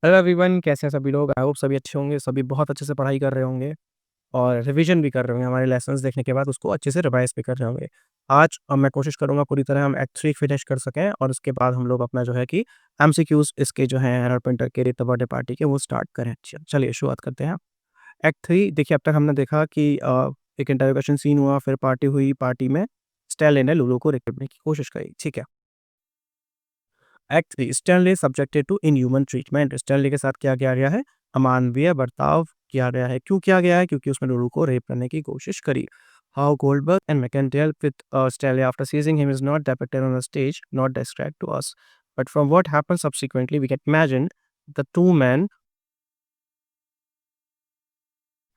Hello everyone, कैसे हैं सभी लोग? आई होप सभी अच्छे होंगे, सभी बहुत अच्छे से पढ़ाई कर रहे होंगे और रिवीजन भी कर रहे होंगे। हमारे लेसन्स देखने के बाद उसको अच्छे से रिवाइज़ भी कर रहे होंगे। आज मैं कोशिश करूँगा पूरी तरह हम एक्ट 3 फिनिश कर सकें और उसके बाद हम लोग अपना जो है कि एमसीक्यूज़ इसके जो हैं एरर पिंटर के रीता बर्थडे पार्टी के वो स्टार्ट करें। चलिए शुरुआत करते हैं। एक्ट 3 देखिए, अब तक हमने देखा कि एक इंटरोगेशन सीन हुआ, फिर पार्टी हुई, पार्टी में स्टेला ने लुलु को रेप करने की कोशिश करी, ठीक है। Act 3 Stanley subjected to inhuman treatment. Stanley के साथ क्या किया गया है? अमानवीय बर्ताव किया गया है। क्यों किया गया है? क्योंकि उसने लुलु को रेप करने की कोशिश करी। How Goldberg and McIntyre with Stanley after seizing him is not depicted on the stage, not described to us. But from what happened subsequently, we can imagine the two men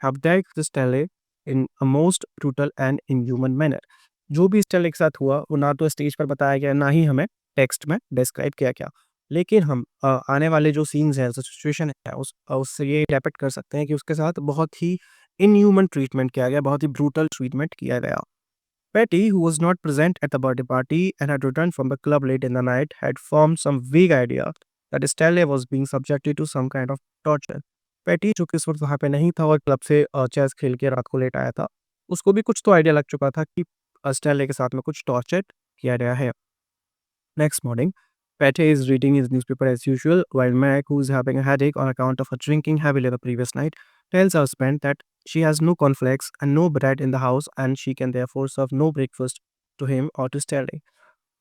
have dealt with Stanley in a most brutal and inhuman manner. जो भी Stanley के साथ हुआ वो ना तो stage पर बताया गया, ना ही हमें टेक्स्ट में डिस्क्राइब किया गया। लेकिन हम आने वाले जो सीन्स हैं, जो सिचुएशन है उससे ये इंटरप्रेट कर सकते हैं कि उसके साथ बहुत ही इनह्यूमन ट्रीटमेंट किया गया, बहुत ही ब्रूटल ट्रीटमेंट किया गया। Patty, who was not present at the birthday party and had returned from the club late in the night, had formed some vague idea that Stanley was being subjected to some kind of torture. Petey जो कि इस वक्त वहाँ पे नहीं था और club से चेस खेल के रात को लेट आया था, उसको भी कुछ तो आइडिया लग चुका था कि स्टैनले के साथ में कुछ टॉर्चर किया गया है। Next morning, Pate is reading his newspaper as usual, while Meg, who is having a headache on account of her drinking heavily the previous night, tells her husband that she has no cornflakes and no bread in the house and she can therefore serve no breakfast to him or to Stanley.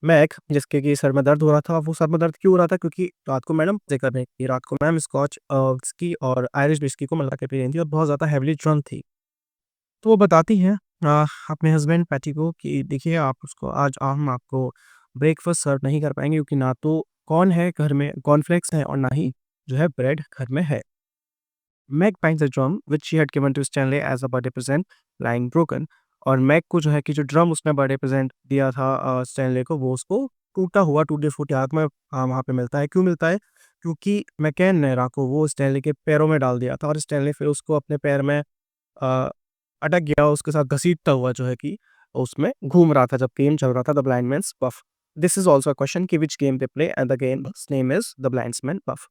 Mac, जिसके कि sir में दर्द हो रहा था, वो sir में दर्द क्यों हो रहा था? क्योंकि रात को मैडम मज़े कर रही थी। रात को मैम स्कॉच व्हिस्की और आयरिश व्हिस्की को मिला के पी रही थी और बहुत ज़्यादा हेवीली ड्रंक थी। तो वो बताती हैं अपने हस्बैंड पैटी को कि देखिए, आप उसको आज हम आपको ब्रेकफ़ास्ट सर्व नहीं कर पाएँगे क्योंकि ना तो कॉर्न है घर में, कॉर्नफ्लेक्स है और ना ही जो है ब्रेड घर में है। Meg finds the drum which she had given to Stanley as a birthday present lying broken. और मैग को जो है कि जो ड्रम उसने बर्थडे प्रेजेंट दिया था स्टैनली को, वो उसको टूटा हुआ टूटे-फूटे हाथ में वहाँ पे मिलता है। क्यों मिलता है? क्योंकि मैककेन ने रात को वो स्टैनली के पैरों में डाल दिया था और स्टैनली फिर उसको अपने पैर में अ, अटक गया, उसके साथ घसीटता हुआ जो है कि उसमें घूम रहा था जब गेम चल रहा था the blind man's puff. This is also a question कि which game they play and the game's name is the blindsman puff.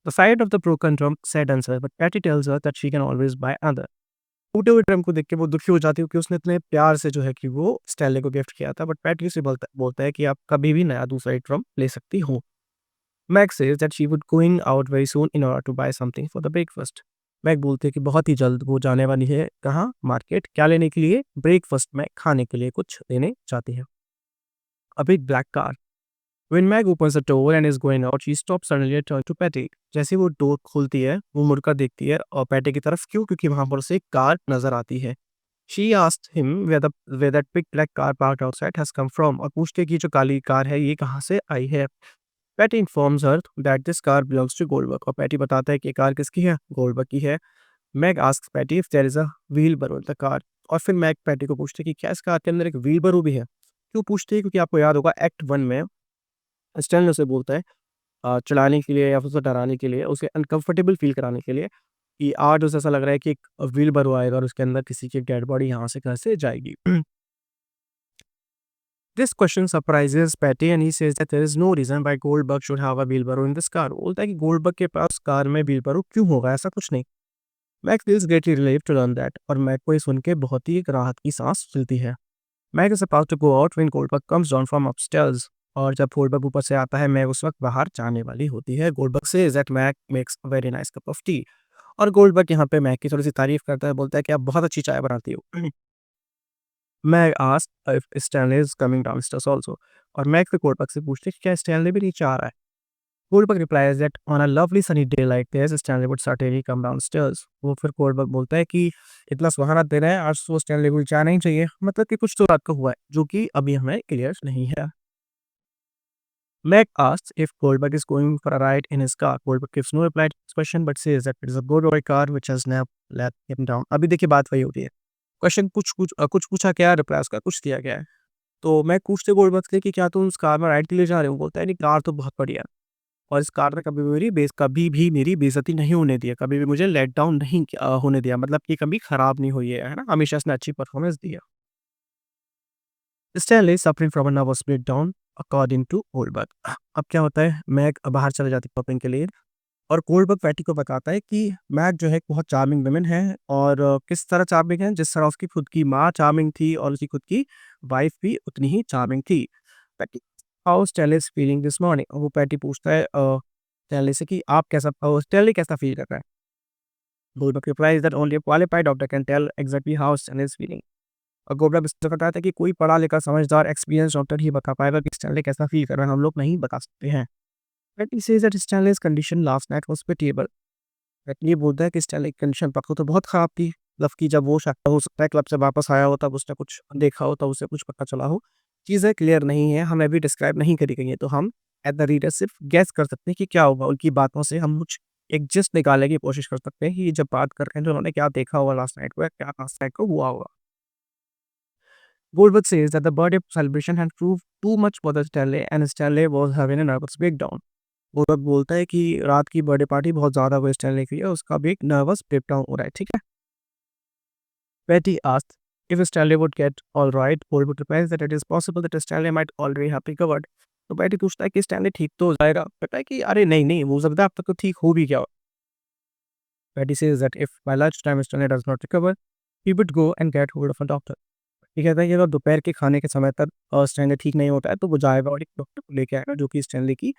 The side of the broken drum saddens her but Petey tells her that she can always buy another. टूटे हुए drum को देख के वो दुखी हो जाती है क्योंकि उसने इतने प्यार से जो है कि वो स्टैनली को गिफ्ट किया था, बट पैटी उसे बोलता है कि आप कभी भी नया दूसरा एक ड्रम ले सकती हो। Meg says that she would going out very soon in order to buy something for the breakfast. Meg बोलती है कि बहुत ही जल्द वो जाने वाली है कहाँ? मार्केट। क्या लेने के लिए? ब्रेकफास्ट में खाने के लिए कुछ लेने जाती है। A big black car. When Meg opens the door and is going out, she stops suddenly and turns to Patty. जैसे वो डोर खोलती है, वो मुड़कर देखती है और पैटी की तरफ। क्यों? क्योंकि वहां पर उसे एक कार नजर आती है। She asked him where that big black car parked outside has come from, और पूछती है कि जो काली कार है ये कहाँ से आई है। Patty informs her that this car belongs to Goldberg, और पैटी बताता है कि ये कार किसकी है? गोल्डबर्ग की है। Meg asks Patty if there is a wheelbarrow in the car, और फिर मैग पैटी को पूछती है कि क्या इस कार के अंदर एक व्हीलबरो भी है? क्यों पूछती है? क्योंकि आपको याद होगा एक्ट 1 में स्टैनली उसे बोलता है चलाने के लिए या फिर उसे डराने के लिए, उसे अनकंफर्टेबल फ़ील कराने के लिए कि आज उसे ऐसा लग रहा है कि एक व्हीलबरो आएगा और उसके अंदर किसी की डेड बॉडी यहाँ से घर से जाएगी। This question surprises Petey and he says that there is no reason why Goldberg should have a wheelbarrow in this car. बोलता है कि गोल्डबर्ग के पास कार में व्हीलबरो क्यों होगा? ऐसा कुछ नहीं। Meg feels greatly relieved to learn that, और मैग को ये सुन के बहुत ही एक राहत की सांस मिलती है। Meg is about to go out when Goldberg comes down from upstairs, और जब गोल्डबर्ग ऊपर से आता है मैग उस वक्त बाहर जाने वाली होती है। Goldberg says that Meg makes a very nice cup of tea, और गोल्डबर्ग यहाँ पे मैग की थोड़ी सी तारीफ करता है, बोलता है कि आप बहुत अच्छी चाय बनाती हो। Meg asked if Stanley is coming downstairs also, और मैग फिर गोल्डबर्ग से पूछती है कि क्या स्टैनली भी नीचे आ रहा है। Goldberg replies that on a lovely sunny day like this Stanley would certainly come downstairs. वो फिर गोल्डबर्ग बोलता है कि इतना सुहाना दिन है आज, तो स्टैनली को चाय नहीं चाहिए, मतलब कि कुछ तो रात को हुआ है जो कि अभी हमें क्लियर नहीं है। Meg asks if Goldberg is going for a ride in his car. Goldberg gives no reply to this question but says that it is a Goldberg car which has now let him down. अभी देखिए बात वही होती है। Question कुछ पूछा गया, reply उसका कुछ दिया गया है। तो मैं पूछते गोल्डबर्ग से कि क्या तुम उस कार में राइड के लिए जा रहे हो? बोलता है नहीं, कार तो बहुत बढ़िया है और इस कार ने कभी भी मेरी बेइज्जती नहीं होने दी है, कभी भी मुझे लेट डाउन नहीं होने दिया, मतलब कि कभी खराब नहीं हुई है ना? हमेशा इसने अच्छी परफॉर्मेंस दी है। Stanley, suffering from a nervous breakdown, according to Goldberg. अब क्या होता है, मैग बाहर चले जाती है शॉपिंग के लिए और गोल्डबर्ग पैटी को बताता है कि मैग जो है एक बहुत चार्मिंग वुमन है और किस तरह चार्मिंग है, जिस तरह उसकी खुद की माँ चार्मिंग थी और उसकी खुद की वाइफ भी उतनी ही चार्मिंग थी। Petey, how Stan is feeling this morning, वो पैटी पूछता है स्टेनली से कि आप कैसा, स्टेनली कैसा फील कर रहा है। Goldberg replies that only a qualified doctor can tell exactly how Stanley is feeling. और गोल्डबर्ग इससे बताता है कि कोई पढ़ा लिखा समझदार एक्सपीरियंस डॉक्टर ही बता पाएगा कि स्टेनली कैसा फील कर रहा है, हम लोग नहीं बता सकते हैं। Petey says that Stanley's condition last night was pitiable। ये बोलता है कि स्टैनली की कंडीशन पक्का तो बहुत ख़राब थी। मतलब कि जब वो शायद हो सकता है क्लब से वापस आया हो, तब उसने कुछ देखा हो, तब उसे कुछ पता चला हो। चीज़ें क्लियर नहीं है, हमें अभी डिस्क्राइब नहीं करी गई हैं, तो हम एट द रीडर सिर्फ गेस कर सकते हैं कि क्या होगा। उनकी बातों से हम कुछ एक जिस्ट निकालने की कोशिश कर सकते हैं कि ये जब बात कर रहे हैं तो उन्होंने क्या देखा होगा लास्ट नाइट को, या क्या लास्ट नाइट को हुआ होगा। Goldberg says that the birthday celebration had proved too much for the Stanley and Stanley was having a nervous breakdown। Goldberg बोलता है कि रात की बर्थडे पार्टी बहुत ज़्यादा वो स्टाइल की है, उसका भी एक नर्वस ब्रेकडाउन हो रहा है, ठीक है? Patty asked if Stanley would get all right, Goldberg replies that it is possible that Stanley might already have recovered। तो पैटी पूछता है कि स्टैनली ठीक तो हो जाएगा, कहता है कि अरे नहीं नहीं, हो सकता है अब तक तो ठीक हो भी गया हो। Petey says that if by lunchtime Stanley does not recover, he would go and get hold of a doctor। ये कहता है कि अगर दोपहर के खाने के समय तक स्टैनली ठीक नहीं होता है तो वो जाएगा और एक डॉक्टर को लेके आएगा जो कि स्टैनली की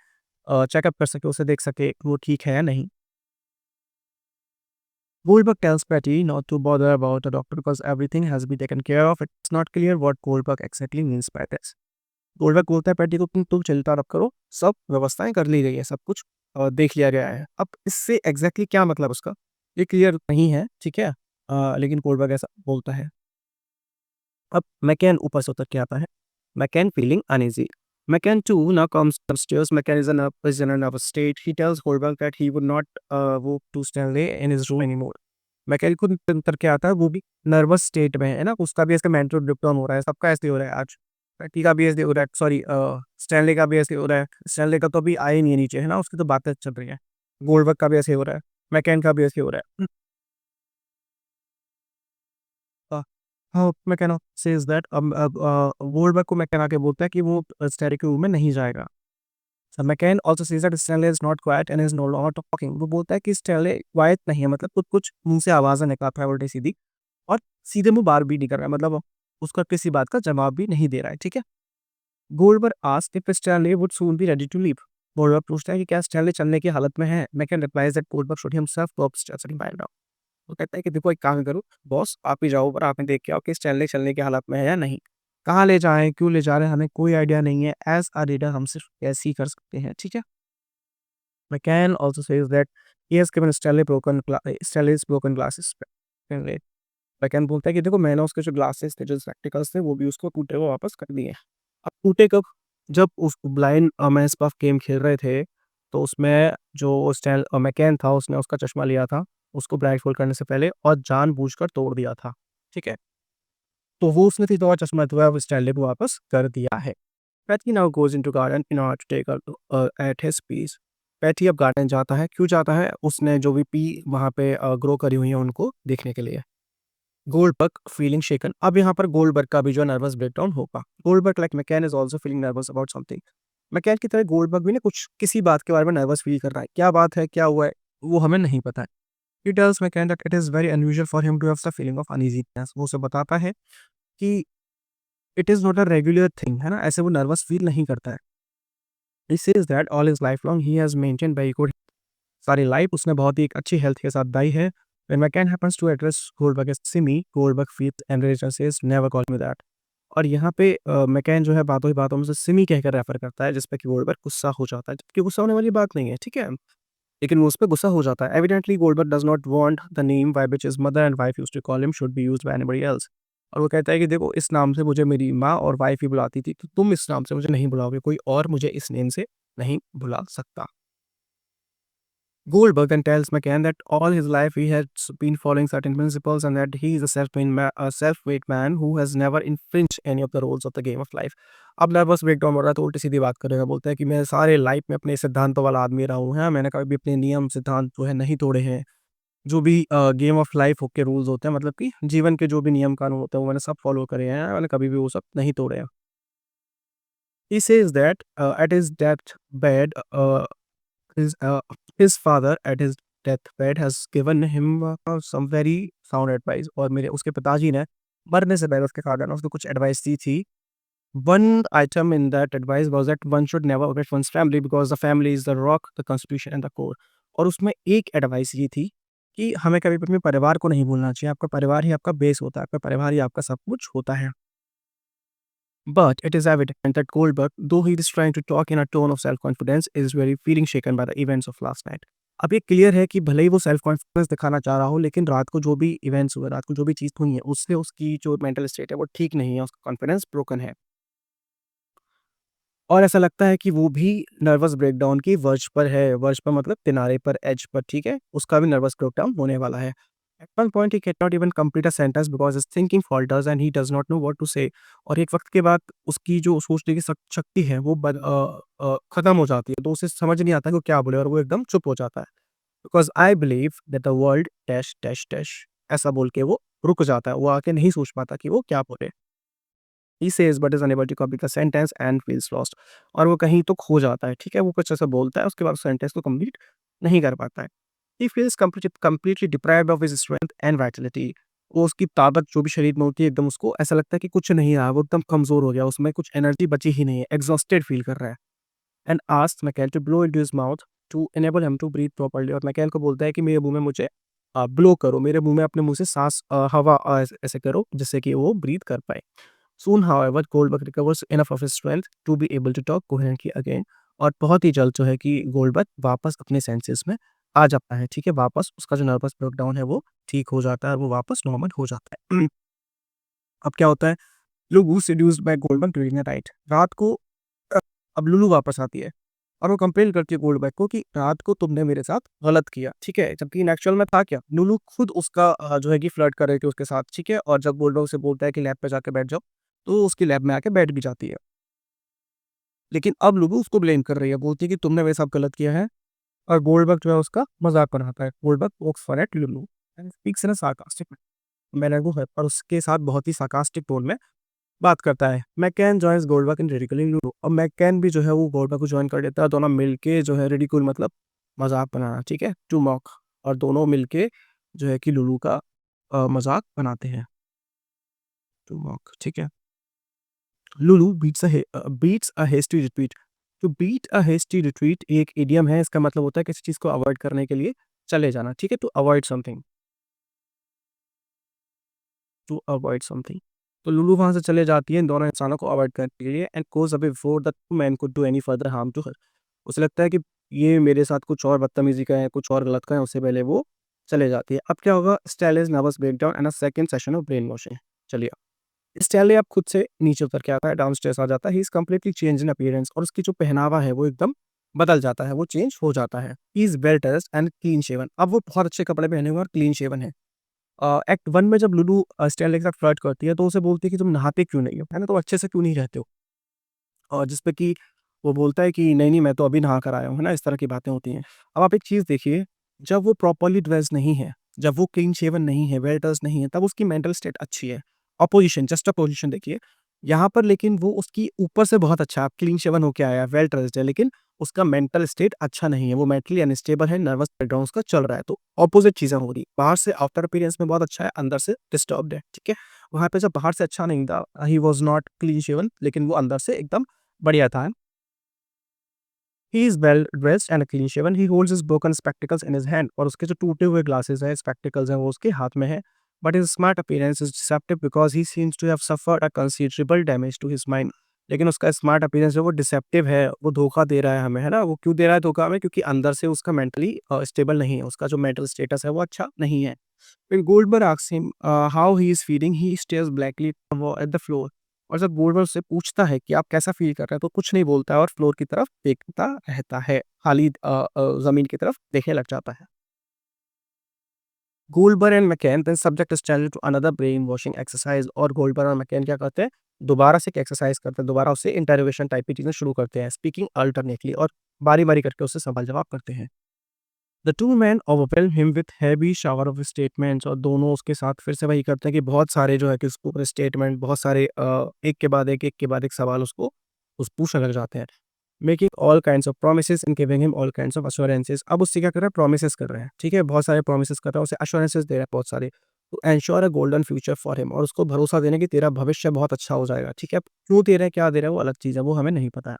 चेकअप कर सके, उसे देख सके वो ठीक है या नहीं। Goldberg tells Patty not to bother about the doctor because everything has been taken care of। It's not clear what Goldberg exactly means by this। Goldberg बोलता है पैटी को, तुम चिंता मत करो, सब व्यवस्थाएं कर ली गई है, सब कुछ देख लिया गया है। अब इससे एग्जैक्टली क्या मतलब उसका, ये क्लियर नहीं है, ठीक है? लेकिन गोल्डबर्ग ऐसा बोलता है। अब मैकेन ऊपर से उतर के आता है। मैकेन feeling uneasy। McCann too now comes upstairs। McCann is in a nervous state। He tells Goldberg that he would not walk to Stanley in his room anymore। मैकेन खुद उतर के आता है, वो भी नर्वस स्टेट में है ना, उसका भी ऐसे मेंटल ब्रेकडाउन हो रहा है, सबका ऐसे हो रहा है आज। पैटी का भी ऐसे हो रहा है, सॉरी स्टैनली का भी ऐसे हो रहा है। स्टैनली का तो अभी आया ही नहीं है नीचे, है ना, उसकी तो बातें चल रही है। गोल्डबर्ग का भी ऐसे हो रहा है, मैकेन का भी ऐसे हो रहा है। मैकेन सेज दैट अब गोल्डबर्ग को मैकेन आके बोलता है कि वो स्टैनली के रूम में नहीं जाएगा। So McCann also says that Stanley is not quiet and is no longer talking। वो बोलता है कि स्टैनली क्वाइट नहीं है, मतलब कुछ कुछ मुंह से आवाज़ें निकालता है उल्टी सीधी, और सीधे मुंह बात भी नहीं कर रहा है, मतलब उसका किसी बात का जवाब भी नहीं दे रहा है, ठीक है? Goldberg asked if Stanley would soon be ready to leave. Goldberg पूछता है कि क्या स्टैनली चलने की हालत में है। McKeon replies that Goldberg should himself go upstairs and find out. वो कहता है कि देखो एक काम करो बॉस, आप ही जाओ ऊपर, आपने देख के आओ कि स्टैनली चलने की हालत में है या नहीं। कहाँ ले जाएं, क्यों ले जा रहे हैं, हमें कोई आइडिया नहीं है। एज अ रीडर हम सिर्फ ऐसे ही कर सकते हैं, ठीक है? McCann also says that he has given Stanley's broken glasses back। McKeon बोलता है कि देखो मैंने उसके जो ग्लासेस थे, जो स्पेक्टिकल्स थे, वो भी उसको टूटे हुए वापस कर दिए। अब टूटे कब? जब उस ब्लाइंड मैंस पफ गेम खेल रहे थे, तो उसमें जो मैकन था उसने उसका चश्मा लिया था, उसको ब्लाइंडफोल्ड करने से पहले, और जानबूझकर तोड़ दिया था, ठीक है? तो वो उसने फिर दोबारा चश्मा जो है वो स्टैनली को वापस कर दिया है। Petey now goes into garden in order to take at his peace. Petey अब गार्डन जाता है, क्यों जाता है? उसने जो भी पी वहाँ पे ग्रो करी हुई है उनको देखने के लिए। गोल्डबर्ग फीलिंग शेकन। अब यहाँ पर गोल्डबर्ग का भी जो नर्वस ब्रेकडाउन होगा। Goldberg like McCann is also feeling nervous about something. McCann की तरह गोल्डबर्ग भी ना कुछ किसी बात के बारे में नर्वस फील कर रहा है। क्या बात है, क्या हुआ है, वो हमें नहीं पता है। He tells McCann that it is very unusual for him to have the feeling of uneasiness. वो उसे बताता है कि it is not a regular thing, है ना, ऐसे वो नर्वस फील नहीं करता है। He says that all his life long he has maintained very good, सारी लाइफ उसने बहुत ही एक अच्छी हेल्थ के साथ दी है। When McCann happens to address Goldberg as Simi, Goldberg feels enraged and says, "Never call me that।" और यहाँ पे मैकैन जो है बातों ही बातों में से सिमी कहकर रेफर करता है, जिस पे कि गोल्डबर्ग गुस्सा हो जाता है, जबकि गुस्सा होने वाली बात नहीं है, ठीक है? लेकिन वो उस पे गुस्सा हो जाता है। Evidently Goldberg does not want the name by which his mother and wife used to call him should be used by anybody else. और वो कहता है कि देखो इस नाम से मुझे मेरी माँ और वाइफ ही बुलाती थी, तो तुम इस नाम से मुझे नहीं बुलाओगे, कोई और मुझे इस नेम से नहीं बुला सकता। Goldberg then tells McCann that all his life he has been following certain principles and that he is a self-made man who has never infringed any of the rules of the game of life। अब nervous breakdown हो रहा है तो उल्टी सीधी बात करेगा, बोलता है कि मैं सारे लाइफ में अपने सिद्धांतों वाला आदमी रहा हूँ, है, मैंने कभी भी अपने नियम सिद्धांत जो है नहीं तोड़े हैं। जो भी गेम ऑफ लाइफ के रूल्स होते हैं, मतलब कि जीवन के जो भी नियम कानून होते हैं, वो मैंने सब फॉलो करे हैं, मैंने कभी भी वो सब नहीं तोड़े हैं। He says that at his deathbed, his father at his deathbed has given him some very sound advice. और मेरे उसके पिताजी ने मरने से पहले उसके फादर ने उसको कुछ एडवाइस दी थी. One item in that advice was that one should never forget one's family because the family is the rock, the constitution and the core. और उसमें एक एडवाइस ये थी कि हमें कभी भी अपने परिवार को नहीं भूलना चाहिए. आपका परिवार ही आपका बेस होता है, आपका परिवार ही आपका सब कुछ होता है. But it is evident that Goldberg, though he is trying to talk in a tone of self-confidence, is very feeling shaken by the events of last night. अब ये क्लियर है कि भले ही वो सेल्फ कॉन्फिडेंस दिखाना चाह रहा हो, लेकिन रात को जो भी इवेंट्स हुए, रात को जो भी चीज़ हुई है, उससे उसकी जो मेंटल स्टेट है वो ठीक नहीं है, उसका कॉन्फिडेंस ब्रोकन है. और ऐसा लगता है कि वो भी नर्वस ब्रेकडाउन की वर्ज पर है, वर्ज पर मतलब किनारे पर, एज पर, ठीक है? उसका भी नर्वस ब्रेकडाउन होने वाला है. At one point he can not even complete a sentence because his thinking falters and he does not know what to say. और एक वक़्त के बाद उसकी जो सोचने की शक्ति है वो खत्म हो जाती है, तो उसे समझ नहीं आता कि वो क्या बोले और वो एकदम चुप हो जाता है. Because I believe that the world dash dash dash ऐसा बोल के वो रुक जाता है, वो आगे नहीं सोच पाता कि वो क्या बोले. He says but is unable to complete the sentence and feels lost. और वो कहीं तो खो जाता है, ठीक है? वो कुछ ऐसा बोलता है, उसके बाद सेंटेंस को कंप्लीट नहीं कर पाता है. He feels completely deprived of his strength and vitality. वो उसकी ताकत जो भी शरीर में होती है, एकदम उसको ऐसा लगता है कि कुछ नहीं रहा, वो एकदम कमज़ोर हो गया, उसमें कुछ एनर्जी बची ही नहीं है, एग्ज़ॉस्टेड फील कर रहा है. And asks McCann to blow into his mouth to enable him to breathe properly. और मैकेल को बोलता है कि मेरे मुँह में मुझे ब्लो करो, मेरे मुँह में अपने मुँह से साँस हवा ऐसे करो जिससे कि वो ब्रीथ कर पाए. Soon, however, Goldberg recovers enough of his strength to be able to talk coherently again. और बहुत ही जल्द जो है कि गोल्डबर्ग वापस अपने सेंसेस में आ जाता है, ठीक है? वापस उसका जो नर्वस ब्रेकडाउन है वो ठीक हो जाता है और वो वापस नॉर्मल हो जाता है. अब क्या होता है? Lulu seduced by Goldberg during the night. रात को अ, अब लुलू वापस आती है और वो कंप्लेन करती है गोल्डबर्ग को कि रात को तुमने मेरे साथ गलत किया, ठीक है? जबकि इन एक्चुअल में था क्या? लुलू खुद उसका जो है कि फ्लर्ट कर रही थी उसके साथ, ठीक है? और जब गोल्डबर्ग उसे बोलता है कि लैब पे जाके बैठ जाओ, तो उसकी लैब में आके बैठ भी जाती है. लेकिन अब लुलू उसको ब्लेम कर रही है, बोलती है कि तुमने मेरे साथ गलत किया है और गोल्डबर्ग जो है उसका मज़ाक बनाता है. Goldberg pokes fun at Lulu and speaks in a sarcastic manner. वो है और उसके साथ बहुत ही सार्कास्टिक टोन में बात करता है. मैककेन जॉइन्स गोल्डबर्ग इन रिडिकुलिंग लुलू. और मैककेन भी जो है वो गोल्डबर्ग को जॉइन कर लेता है. दोनों मिलके जो है रिडिकुल मतलब मज़ाक बनाना, ठीक है? To mock. और दोनों मिलके जो है कि लुलू का मज़ाक बनाते हैं. टू मॉक, ठीक है? लुलू बीट्स अ हेस्टी रिट्रीट. तो बीट अ हेस्टी रिट्रीट एक इडियम है, इसका मतलब होता है किसी चीज़ को अवॉइड करने के लिए चले जाना, ठीक है? To avoid something, to avoid something. तो लुलू वहाँ से चले जाती है इन दोनों इंसानों को अवॉइड करने के लिए and goes away before the two man could do any further harm to her. उसे लगता है कि ये मेरे साथ कुछ और बदतमीज़ी करें, कुछ और गलत करें, उससे पहले वो चले जाती है. अब क्या होगा? Stella's nervous breakdown and a second session of brain washing. चलिए, स्टैनली अब खुद से नीचे उतर के आता है, डाउनस्टेयर्स आ जाता है. He is completely changed in appearance. और उसकी जो पहनावा है वो एकदम बदल जाता है, वो चेंज हो जाता है. He is well dressed and clean shaven. अब वो बहुत अच्छे कपड़े पहने हुए हैं और क्लीन शेवन है. एक्ट 1 में जब लुलू स्टैनली के साथ फ्लर्ट करती है तो उसे बोलती है कि तुम नहाते क्यों नहीं हो? है ना? तुम अच्छे से क्यों नहीं रहते हो? और जिस पे कि वो बोलता है कि नहीं, नहीं मैं तो अभी नहा कर आया हूँ, है ना? इस तरह की बातें होती हैं. अब आप एक चीज़ देखिए, जब वो प्रॉपर्ली ड्रेस्ड नहीं है, जब वो क्लीन शेवन नहीं है, वेल ड्रेस्ड नहीं है, तब उसकी मेंटल स्टेट अच्छी है. अपोज़िशन, जस्ट अपोज़िशन देखिए. यहाँ पर लेकिन वो उसकी ऊपर से बहुत अच्छा है, क्लीन शेवन होके आया है, वेल ड्रेस्ड है, लेकिन उसका मेंटल स्टेट अच्छा नहीं है, वो मेंटली अनस्टेबल है, नर्वस ब्रेकडाउन उसका चल रहा है. तो अपोज़िट चीज़ें हो रही हैं. बाहर से आउटर अपीयरेंस में बहुत अच्छा है, अंदर से डिस्टर्ब्ड है, ठीक है? वहाँ पे जब बाहर से अच्छा नहीं था, he was not clean shaven, लेकिन वो अंदर से एकदम बढ़िया था. He is well dressed and clean shaven. He holds his broken spectacles in his hand. और उसके जो टूटे हुए ग्लासेस हैं, स्पेक्टिकल्स हैं, वो उसके हाथ में है. But his smart appearance is deceptive because he seems to have suffered a considerable damage to his mind. लेकिन उसका स्मार्ट अपीयरेंस जो वो डिसेप्टिव है, वो धोखा दे रहा है हमें, है ना? वो क्यों दे रहा है धोखा हमें? क्योंकि अंदर से उसका मेंटली स्टेबल नहीं है, उसका जो मेंटल स्टेटस है वो अच्छा नहीं है. When Goldberg asks him how he is feeling, he stares blankly at the floor. और जब गोल्डबर्ग उससे पूछता है कि आप कैसा फील कर रहे हैं, तो कुछ नहीं बोलता है और फ्लोर की तरफ देखता रहता है, खाली ज़मीन की तरफ देखने लग जाता है. Goldberg and McCann then subject Stanley to another brainwashing exercise. और गोल्डबर्ग और मैककेन क्या करते हैं? दोबारा से एक एक्सरसाइज करते हैं, दोबारा उससे इंटरोगेशन टाइप की चीज़ें शुरू करते हैं, स्पीकिंग अल्टरनेटली. और बारी-बारी करके उससे सवाल जवाब करते हैं. The two man overwhelm him with heavy shower of statements. और दोनों उसके साथ फिर से वही करते हैं कि बहुत सारे जो है कि उसके ऊपर स्टेटमेंट, बहुत सारे एक के बाद एक सवाल उसको उस पूछने लग जाते हैं। Making all kinds of promises and giving him all kinds of assurances. अब उससे क्या कर रहा है, प्रोमिसेस कर रहे हैं, ठीक है, बहुत सारे प्रोमिसेस कर रहा है, उसे अश्योरेंसेस दे रहा है बहुत सारे, to ensure a golden future for him, और उसको भरोसा देने कि तेरा भविष्य बहुत अच्छा हो जाएगा, ठीक है। अब क्यों दे रहे हैं, क्या दे रहे हैं, वो अलग चीज़ है, वो हमें नहीं पता है।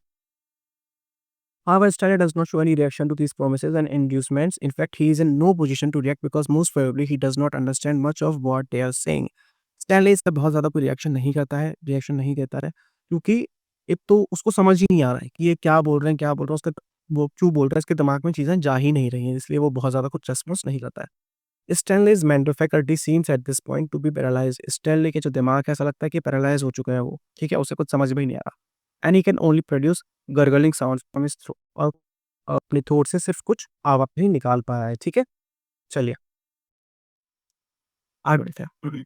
However, Stanley does not show any reaction to these promises and inducements. In fact, he is in no position to react because most probably he does not understand much of what they are saying. Stanley इस पे बहुत ज़्यादा कोई reaction नहीं करता है, reaction नहीं देता है, क्योंकि एक तो उसको समझ ही नहीं आ रहा है कि ये क्या बोल रहे हैं, क्या बोल रहे हैं, उसका वो क्यों बोल रहा है, इसके दिमाग में चीज़ें जा ही नहीं रही हैं, इसलिए वो बहुत ज़्यादा कुछ रिस्पॉन्स नहीं करता है। Stanley's mental faculty seems at this point to be paralysed. Stanley के जो दिमाग है, ऐसा लगता है कि पैरालाइज़ हो चुका है वो, ठीक है, उसे कुछ समझ में ही नहीं आ रहा। And he can only produce gargling sounds from his throat, और अपने थ्रोट से सिर्फ कुछ आवाज़ ही निकाल पा रहा है, ठीक है? चलिए, आगे बढ़ते हैं।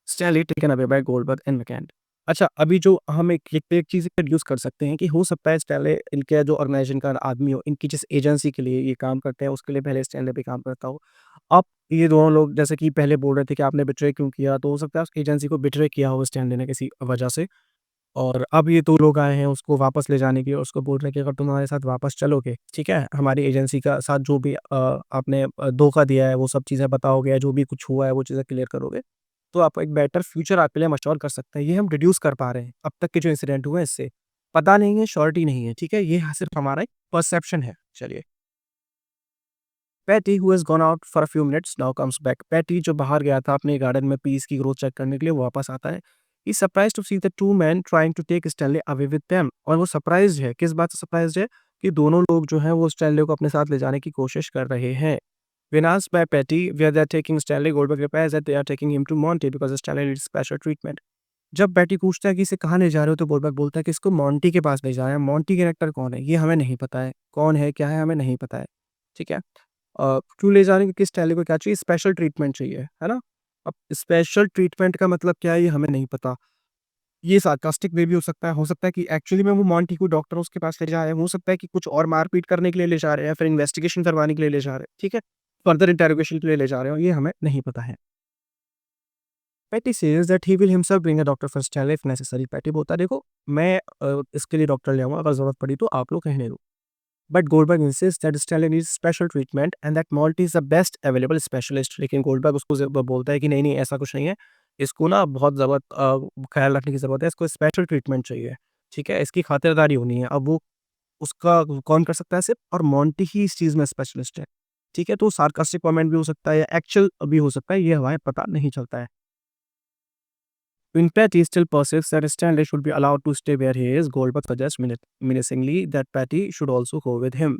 Stanley taken away by Goldberg and McCain. अच्छा, अभी जो हम एक चीज़ इंट्रोड्यूस कर सकते हैं कि हो सकता है स्टैनली इनके जो ऑर्गेनाइज़ेशन का आदमी हो, इनकी जिस एजेंसी के लिए ये काम करते हैं, उसके लिए पहले स्टैनली भी काम करता हो। अब ये दोनों लोग जैसे कि पहले बोल रहे थे कि आपने बिट्रे क्यों किया, तो हो सकता है उस एजेंसी को बिट्रे किया हो स्टैनली ने किसी वजह से, और अब ये 2 लोग आए हैं उसको वापस ले जाने के लिए, और उसको बोल रहे हैं कि अगर तुम हमारे साथ वापस चलोगे, ठीक है? हमारी एजेंसी का साथ जो भी आपने धोखा दिया है, वो सब चीज़ें बताओगे, या जो भी कुछ हुआ है, वो चीज़ें क्लियर करोगे, तो आपको एक बेटर फ्यूचर आपके लिए मैच्योर कर सकता है। ये हम डिड्यूस कर पा रहे हैं, अब तक के जो इंसिडेंट हुए हैं इससे। पता नहीं है, श्योरिटी नहीं है, ठीक है? ये सिर्फ़ हमारा एक परसेप्शन है। चलिए, Petey who has gone out for a few minutes now comes back. Petey जो बाहर गया था अपने गार्डन में पीस की ग्रोथ चेक करने के लिए, वो वापस आता है। He is surprised to see the 2 men trying to take Stanley away with them, और वो सरप्राइज़्ड है, किस बात से सरप्राइज़्ड है? कि दोनों लोग जो हैं वो स्टैनली को अपने साथ ले जाने की कोशिश कर रहे हैं। When asked by Patty where they are taking Stanley, Goldberg replies that they are taking him to Monty because Stanley needs special treatment. जब पैटी पूछता है कि इसे कहाँ ले जा रहे हो, तो गोल्डबर्ग बोलता है कि इसको मोंटी के पास ले जा रहे हैं। मोंटी कैरेक्टर कौन है? ये हमें नहीं पता है। कौन है, क्या है, हमें नहीं पता है। ठीक है? क्यों ले जा रहे हैं? क्योंकि स्टैनली को क्या चाहिए? स्पेशल ट्रीटमेंट चाहिए, है ना? अब स्पेशल ट्रीटमेंट का मतलब क्या है, ये हमें नहीं पता। ये सार्कास्टिक वे भी हो सकता है कि एक्चुअली में वो मोंटी को डॉक्टर उसके पास ले जा रहे हैं, हो सकता है कि कुछ और मारपीट करने के लिए ले जा रहे हैं, फिर इन्वेस्टिगेशन करवाने के लिए ले जा रहे हैं, ठीक है? फर्दर इंटेरोगेशन के लिए ले जा रहे हो, ये हमें नहीं पता है। Petey says that he will himself bring a doctor for Stanley if necessary. Petey बोलता है, देखो मैं इसके लिए डॉक्टर ले आऊँगा, अगर ज़रूरत पड़ी तो आप लोग कहने दो। But Goldberg insist that Stanley needs special treatment and that Monty is the best available specialist. लेकिन गोल्डबर्ग उसको बोलता है कि नहीं, नहीं ऐसा कुछ नहीं है। इसको ना बहुत ख़्याल रखने की ज़रूरत है, इसको स्पेशल ट्रीटमेंट चाहिए, ठीक है? इसकी खातिरदारी होनी है। अब वो उसका कौन कर सकता है सिर्फ़, और मोंटी ही इस चीज़ में स्पेशलिस्ट है, ठीक है? तो सार्कास्टिक कमेंट भी हो सकता है या एक्चुअल भी हो सकता है, ये हमें पता नहीं चलता है। In Patty still persists that Stanley should be allowed to stay where he is, Goldberg suggests menacingly that Patty should also go with him.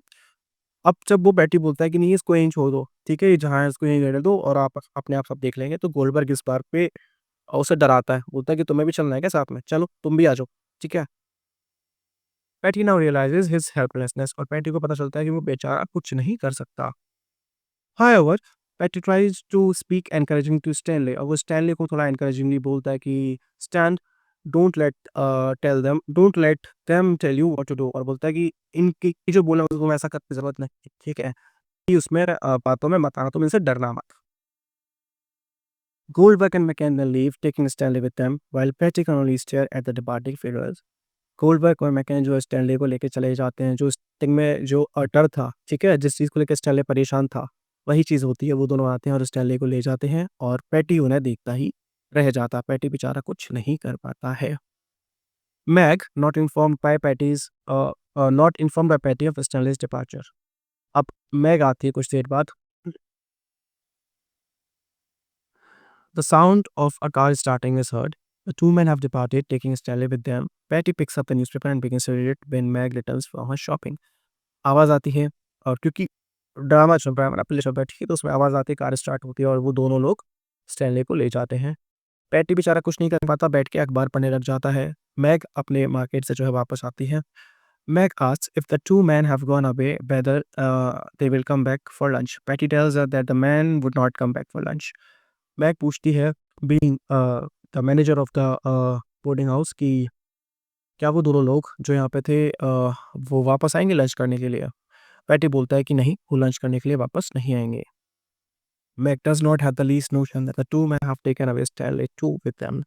अब जब वो पैटी बोलता है कि नहीं इसको यहीं छोड़ दो, ठीक है? ये जहाँ है इसको यहीं रहने दो और आप अपने आप सब देख लेंगे, तो गोल्डबर्ग इस बात पे उसे डराता है। बोलता है कि तुम्हें भी चलना है क्या साथ में? चलो तुम भी आ जाओ, ठीक है? पैटी नाउ रियलाइज़ेज़ हिज़ हेल्पलेसनेस, और पैटी को पता चलता है कि वो बेचारा कुछ नहीं कर सकता। However, Patty tries to speak encouraging to Stanley, और वो स्टैनली को थोड़ा encouragingly बोलता है कि Stan don't let them tell you what to do, और बोलता है कि इनकी जो बोला उसको वैसा करने की ज़रूरत नहीं है, ठीक है? कि उसमें बातों में मत आना, तुम इनसे डरना मत। Goldberg and McKenna leave, taking Stanley with them, while Patty can only stare at the departing figures. Goldberg और मैकेन जो है स्टैनली को लेके चले जाते हैं, जो स्टिंग में जो डर था, ठीक है? जिस चीज़ को लेके स्टैनली परेशान था, वही चीज़ होती है, वो दोनों आते हैं और स्टैनली को ले जाते हैं, और पैटी उन्हें देखता ही रह जाता है। पैटी बेचारा कुछ नहीं कर पाता है। Meg not informed by Petey of Stanley's departure. अब मैग आती है कुछ देर बाद। The sound of a car starting is heard. The two men have departed, taking Stanley with them. Patty picks up the newspaper and begins to read it when Meg returns from her shopping. आवाज़ आती है, और क्योंकि drama चल रहा है, हमारा play चल रहा है, ठीक है? तो उसमें आवाज़ आती है, कार स्टार्ट होती है और वो दोनों लोग स्टैनली को ले जाते हैं। पैटी बेचारा कुछ नहीं कर पाता, बैठ के अखबार पढ़ने लग जाता है। मैग अपने मार्केट से जो है वापस आती है। Meg asks if the two men have gone away whether they will come back for lunch. Patty tells her that the man would not come back for lunch. Meg पूछती है, being the manager of the boarding house, कि क्या वो दोनों लोग जो यहाँ पे थे वो वापस आएँगे लंच करने के लिए? पैटी बोलता है कि नहीं, वो लंच करने के लिए वापस नहीं आएँगे। Meg does not have the least notion that the two men have taken away Stanley too with them.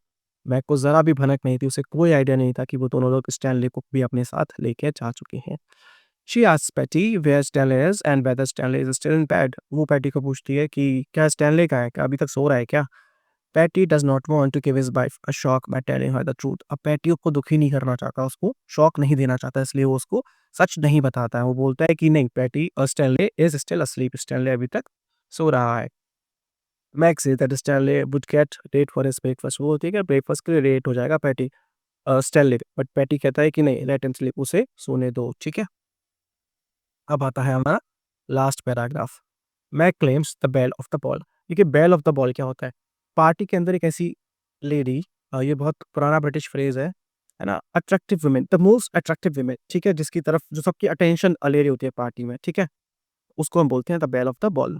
Meg को ज़रा भी भनक नहीं थी, उसे कोई आइडिया नहीं था कि वो दोनों लोग स्टैनली को भी अपने साथ लेके जा चुके हैं। She asks Petey where Stanley is and whether Stanley is still in bed. वो पैटी को पूछती है कि क्या स्टैनली कहाँ है? क्या अभी तक सो रहा है क्या? Petey does not want to give his wife a shock by telling her the truth. अब पैटी को दुखी नहीं करना चाहता, उसको शॉक नहीं देना चाहता, इसलिए वो उसको सच नहीं बताता है। वो बोलता है कि नहीं Petey, Stanley is still asleep, Stanley अभी तक सो रहा है। Meg says that Stanley would get late for his breakfast. वो होती है कि ब्रेकफास्ट के लिए लेट हो जाएगा पैटी, स्टैनली, बट पैटी कहता है कि नहीं, लेट हिम स्लीप, उसे सोने दो, ठीक है? अब आता है हमारा last paragraph. Meg claims the belle of the ball. देखिए बेल ऑफ द बॉल क्या होता है? पार्टी के अंदर एक ऐसी लेडी, ये बहुत पुराना ब्रिटिश फ्रेज है ना? Attractive women, the most attractive women, ठीक है? जिसकी तरफ जो सबकी अटेंशन ले रही होती है पार्टी में, ठीक है? उसको हम बोलते हैं the belle of the ball.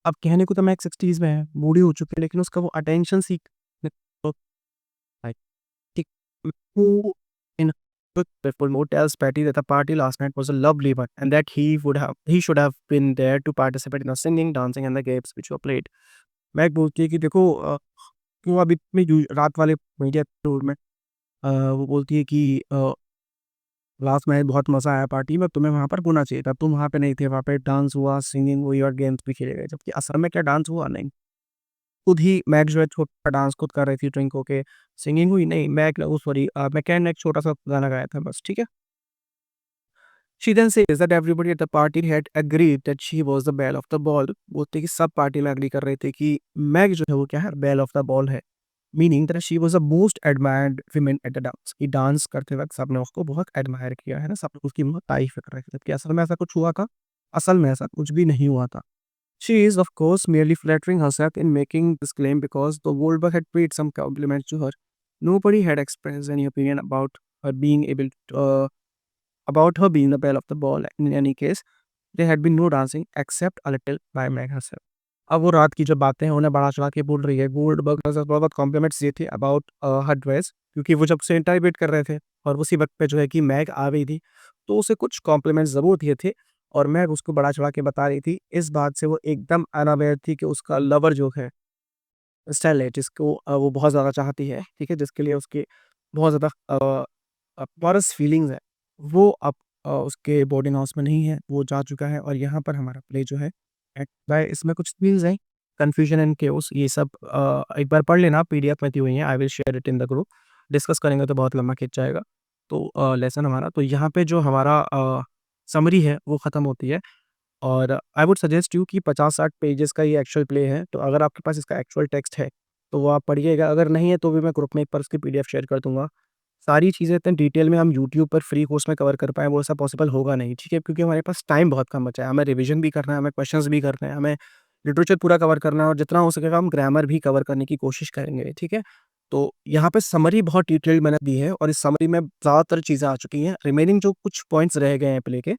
अब कहने को तो मैक 60s में है, बूढ़ी हो चुकी है, लेकिन उसका वो अटेंशन सीक ठीक, who in before Mo tells Patty that the party last night was a lovely one and that he should have been there to participate in the singing, dancing and the games which were played. Meg बोलती है कि देखो, क्यों अभी में रात वाले media tour में, वो बोलती है कि लास्ट नाइट बहुत मज़ा आया पार्टी में, तुम्हें वहाँ पर होना चाहिए था, तुम वहाँ पे नहीं थे, वहाँ पे डांस हुआ, सिंगिंग हुई और गेम्स भी खेले गए, जबकि असल में क्या डांस हुआ नहीं। खुद ही मैक जो है छोटा डांस खुद कर रही थी ड्रिंक होके, सिंगिंग हुई नहीं, मैक वो सॉरी मैकन ने एक छोटा-सा गाना गाया था बस, ठीक है? She then says that everybody at the party had agreed that she was the belle of the ball। बोलते हैं कि सब पार्टी में एग्री कर रहे थे कि मैग जो है वो क्या है, बेल ऑफ द बॉल है। Meaning that she was the most admired woman at the dance. कि डांस करते वक़्त सबने उसको बहुत एडमायर किया है ना, सब लोग उसकी बहुत तारीफ़ कर रहे थे। जबकि असल में ऐसा कुछ हुआ था? असल में ऐसा कुछ भी नहीं हुआ था। She is of course merely flattering herself in making this claim because the Goldberg had paid some compliments to her. Nobody had expressed any opinion her being able to, about her being the belle of the ball. In any case, there had been no dancing except a little by Meg herself. अब वो रात की जो बातें हैं उन्हें बढ़ा-चढ़ा के बोल रही है। गोल्डबर्ग ने थोड़ा बहुत कॉम्प्लीमेंट्स दिए थे अबाउट हर ड्रेस, क्योंकि वो जब से इंटरवेट कर रहे थे और उसी वक़्त पे जो है कि मैग आ गई थी, तो उसे कुछ कॉम्प्लीमेंट्स ज़रूर दिए थे और मैग उसको बढ़ा-चढ़ा के बता रही थी। इस बात से वो एकदम अनअवेयर थी कि उसका लवर जो है, स्टेला, जिसको वो बहुत ज़्यादा चाहती है, ठीक है? जिसके लिए उसकी बहुत ज़्यादा पारस फीलिंग्स है, वो अब उसके बोर्डिंग हाउस में नहीं है, वो जा चुका है और यहाँ पर हमारा प्ले जो है एंड बाय इसमें कुछ सीन्स हैं, कन्फ्यूजन एंड केओस, ये सब एक बार पढ़ लेना, पीडीएफ में दी हुई है, I will share it in the group. Discuss करेंगे तो बहुत लंबा खिंच जाएगा। तो लेसन हमारा तो यहाँ पे जो हमारा समरी है वो ख़त्म होती है और आई वुड सजेस्ट यू कि 50-60 पेजेज़ का ये एक्चुअल प्ले है, तो अगर आपके पास इसका एक्चुअल टेक्स्ट है, तो वो आप पढ़िएगा, अगर नहीं है तो भी मैं ग्रुप में एक बार उसकी पीडीएफ शेयर कर दूँगा। सारी चीज़ें इतने डिटेल में हम यूट्यूब पर फ्री कोर्स में कवर कर पाएँ, वो ऐसा पॉसिबल होगा नहीं, ठीक है? क्योंकि हमारे पास टाइम बहुत कम बचा है, हमें रिविज़न भी करना है, हमें क्वेश्चन्स भी करने हैं, हमें लिटरेचर पूरा कवर करना है और जितना हो सकेगा हम ग्रामर भी कवर करने की कोशिश करेंगे, ठीक है? तो यहाँ पे समरी बहुत डिटेल्ड मैंने दी है और इस समरी में ज़्यादातर चीज़ें आ चुकी हैं, रिमेनिंग जो कुछ पॉइंट्स रह गए हैं प्ले के,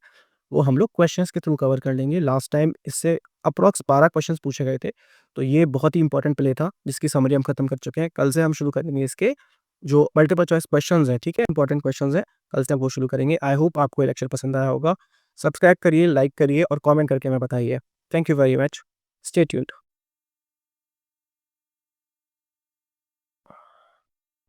वो हम लोग क्वेश्चंस के थ्रू कवर कर लेंगे। लास्ट टाइम इससे अप्रॉक्स 12 क्वेश्चंस पूछे गए थे, तो ये बहुत ही इंपॉर्टेंट प्ले था, जिसकी समरी हम खत्म कर चुके हैं। कल से हम शुरू करेंगे इसके जो मल्टीपल चॉइस क्वेश्चंस हैं, ठीक है? इंपॉर्टेंट क्वेश्चंस हैं, कल से हम वो शुरू करेंगे। आई होप आपको ये लेक्चर पसंद आया होगा। सब्सक्राइब करिए, लाइक करिए और कमेंट करके हमें बताइए। Thank you very much. Stay tuned.